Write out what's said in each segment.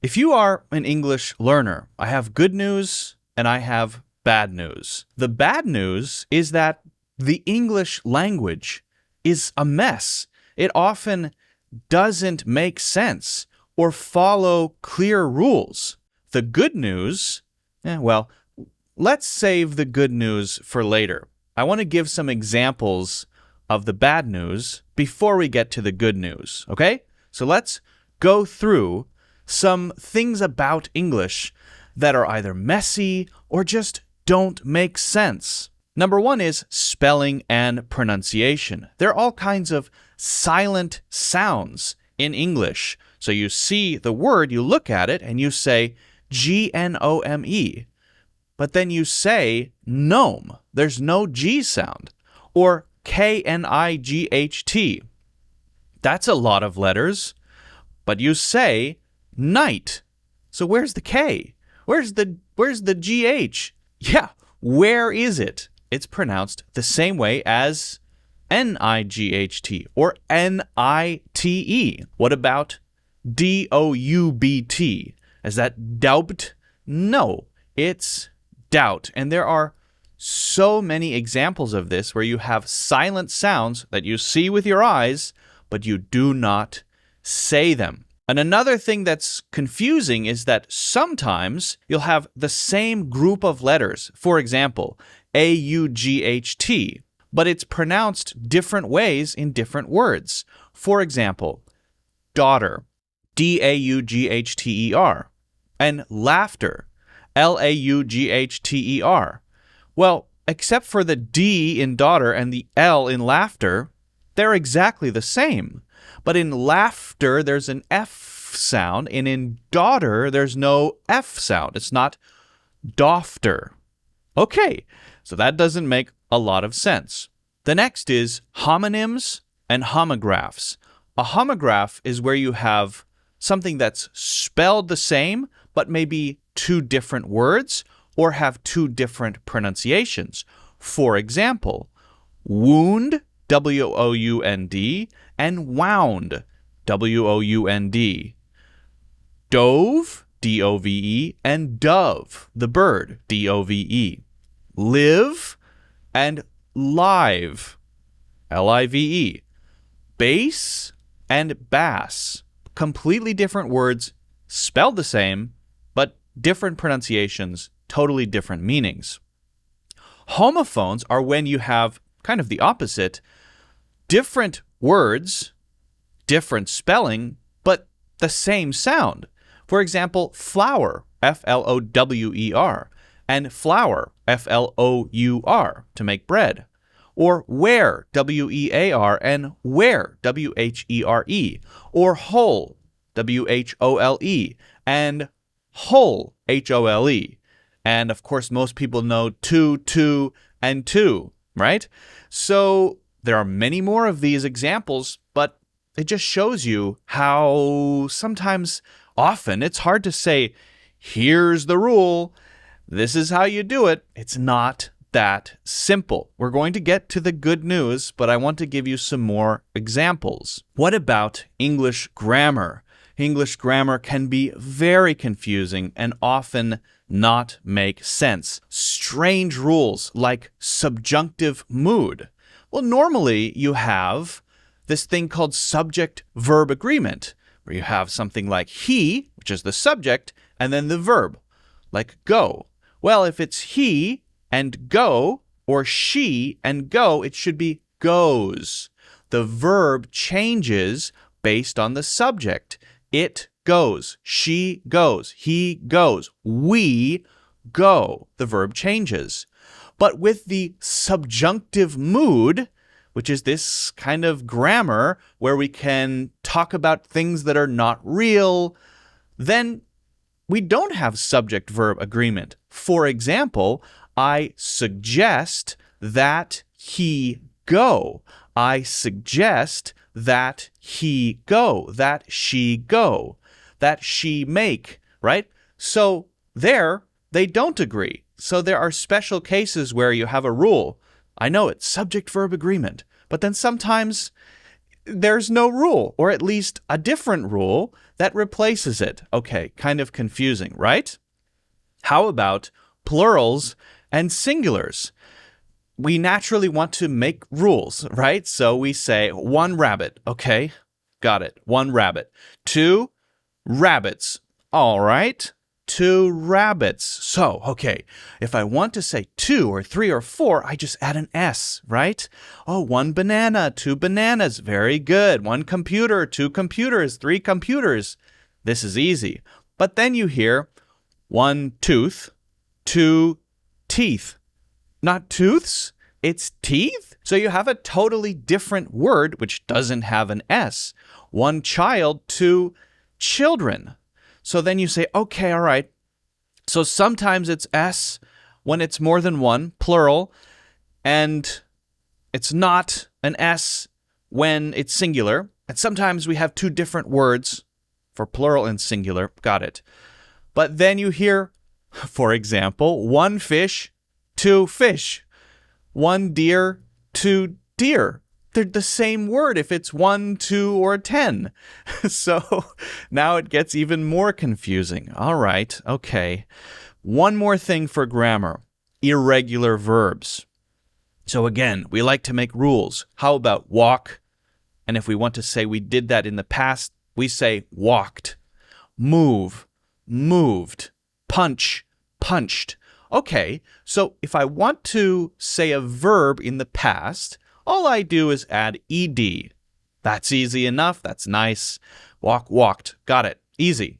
If you are an English learner, I have good news and I have bad news. The bad news is that the English language is a mess. It often doesn't make sense or follow clear rules. The good news, well, let's save the good news for later. I want to give some examples of the bad news before we get to the good news, okay? So let's go through some things about English that are either messy or just don't make sense. Number one is spelling and pronunciation. There are all kinds of silent sounds in English. So you see the word, you look at it, and you say G-N-O-M-E. But then you say gnome. There's no G sound. Or K-N-I-G-H-T. That's a lot of letters. But you say night. So where's the K? Where's the G-H? Yeah, where is it? It's pronounced the same way as N-I-G-H-T or N-I-T-E. What about D-O-U-B-T? Is that doubt? No, it's doubt. And there are so many examples of this where you have silent sounds that you see with your eyes, but you do not say them. And another thing that's confusing is that sometimes you'll have the same group of letters. For example, A-U-G-H-T, but it's pronounced different ways in different words. For example, daughter, D-A-U-G-H-T-E-R, and laughter, L-A-U-G-H-T-E-R. Well, except for the D in daughter and the L in laughter, they're exactly the same. But in laughter, there's an F sound, and in daughter, there's no F sound. It's not dofter. Okay, so that doesn't make a lot of sense. The next is homonyms and homographs. A homograph is where you have something that's spelled the same, but maybe two different words, or have two different pronunciations. For example, wound, W-O-U-N-D, and wound, W-O-U-N-D. Dove, D-O-V-E, and dove, the bird, D-O-V-E. Live and live, L-I-V-E. Bass and bass, completely different words, spelled the same, but different pronunciations, totally different meanings. Homophones are when you have kind of the opposite, different words, different spelling, but the same sound. For example, flour, F-L-O-W-E-R, and flour, F-L-O-U-R, to make bread. Or where, W-E-A-R, and where, W-H-E-R-E. Or whole, W-H-O-L-E, and whole, H-O-L-E. And of course, most people know two, and two, right? So there are many more of these examples, but it just shows you how sometimes, often, it's hard to say, here's the rule, this is how you do it. It's not that simple. We're going to get to the good news, but I want to give you some more examples. What about English grammar? English grammar can be very confusing and often not make sense. Strange rules like subjunctive mood. Well, normally you have this thing called subject-verb agreement, where you have something like he, which is the subject, and then the verb, like go. Well, if it's he and go, or she and go, it should be goes. The verb changes based on the subject. It goes, she goes, he goes, we go. The verb changes. But with the subjunctive mood, which is this kind of grammar where we can talk about things that are not real, then we don't have subject-verb agreement. For example, I suggest that he go. I suggest that he go, that she go, that she make, right? So there, they don't agree. So there are special cases where you have a rule. I know it's subject-verb agreement, but then sometimes there's no rule, or at least a different rule that replaces it. Okay, kind of confusing, right? How about plurals and singulars? We naturally want to make rules, right? So we say 1 rabbit. Okay, got it. 1 rabbit. 2 rabbits. All right. 2 rabbits. So, okay, if I want to say 2 or 3 or 4, I just add an S, right? Oh, 1 banana, 2 bananas. Very good. 1 computer, 2 computers, 3 computers. This is easy. But then you hear 1 tooth, 2 teeth. Not tooths, it's teeth. So you have a totally different word which doesn't have an S. 1 child, 2 children. So then you say, okay, all right. So sometimes it's S when it's more than 1, plural, and it's not an S when it's singular. And sometimes we have 2 different words for plural and singular. Got it. But then you hear, for example, 1 fish, 2 fish. 1 deer, 2 deer. They're the same word if it's 1, 2, or 10. So now it gets even more confusing. All right, okay. One more thing for grammar, irregular verbs. So again, we like to make rules. How about walk? And if we want to say we did that in the past, we say walked. Move, moved. Punch, punched. Okay, so if I want to say a verb in the past, all I do is add ed. That's easy enough. That's nice. Walk, walked. Got it. Easy.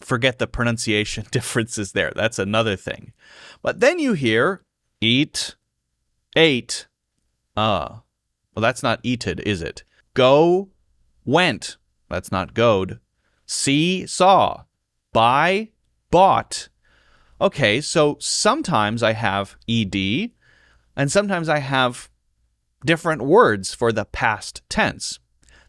Forget the pronunciation differences there. That's another thing. But then you hear eat, ate. Well, that's not eated, is it? Go, went. That's not goed. See, saw. Buy, bought. Okay, so sometimes I have ed, and sometimes I have different words for the past tense.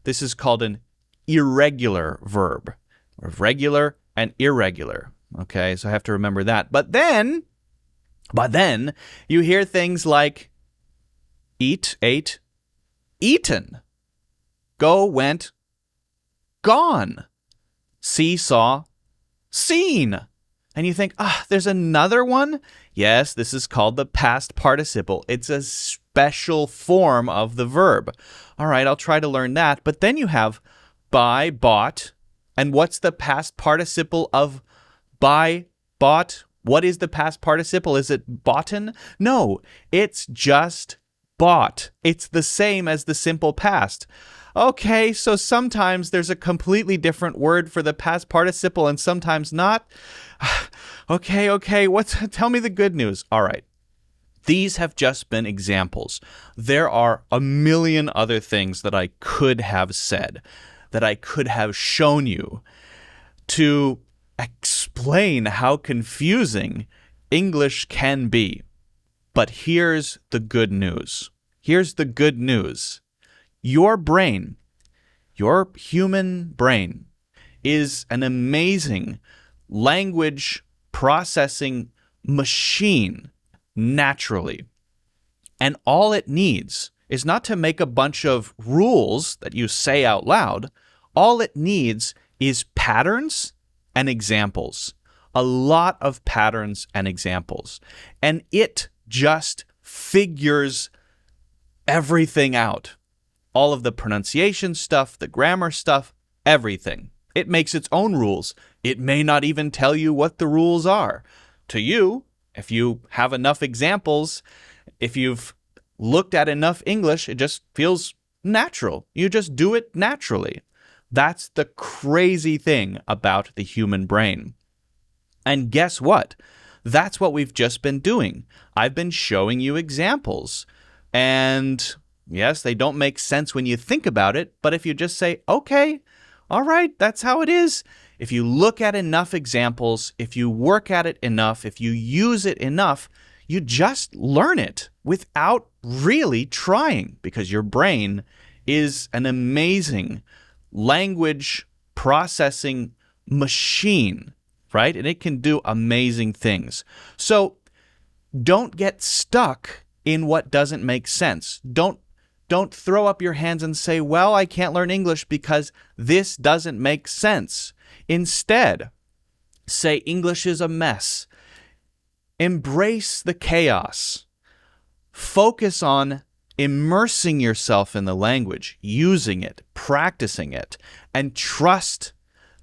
This is called an irregular verb. Regular and irregular. Okay, so I have to remember that. But then you hear things like eat, ate, eaten. Go, went, gone. See, saw, seen. And you think, there's another one? Yes, this is called the past participle. It's a special form of the verb. All right, I'll try to learn that. But then you have buy, bought. And what's the past participle of buy, bought? What is the past participle? Is it boughten? No, it's just bought. It's the same as the simple past. Okay, so sometimes there's a completely different word for the past participle and sometimes not. Okay, tell me the good news. All right. These have just been examples. There are a million other things that I could have said, that I could have shown you to explain how confusing English can be. But here's the good news. Here's the good news. Your brain, your human brain, is an amazing language processing machine naturally. And all it needs is not to make a bunch of rules that you say out loud. All it needs is patterns and examples. A lot of patterns and examples. And it just figures everything out. All of the pronunciation stuff, the grammar stuff, everything. It makes its own rules. It may not even tell you what the rules are. To you, if you have enough examples, if you've looked at enough English, it just feels natural. You just do it naturally. That's the crazy thing about the human brain. And guess what? That's what we've just been doing. I've been showing you examples. And yes, they don't make sense when you think about it, but if you just say, okay, all right, that's how it is. If you look at enough examples, if you work at it enough, if you use it enough, you just learn it without really trying, because your brain is an amazing language processing machine, right? And it can do amazing things. So don't get stuck in what doesn't make sense. Don't Don't throw up your hands and say, well, I can't learn English because this doesn't make sense. Instead, say English is a mess. Embrace the chaos. Focus on immersing yourself in the language, using it, practicing it, and trust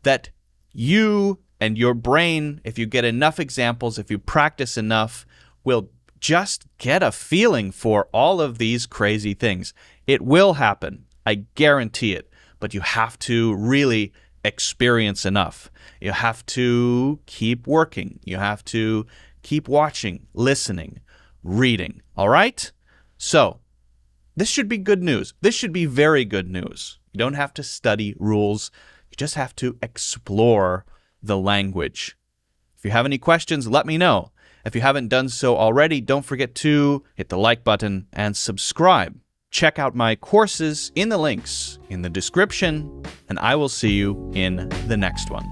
that you and your brain, if you get enough examples, if you practice enough, will just get a feeling for all of these crazy things. It will happen. I guarantee it. But you have to really experience enough. You have to keep working. You have to keep watching, listening, reading. All right? So, this should be good news. This should be very good news. You don't have to study rules. You just have to explore the language. If you have any questions, let me know. If you haven't done so already, don't forget to hit the like button and subscribe. Check out my courses in the links in the description, and I will see you in the next one.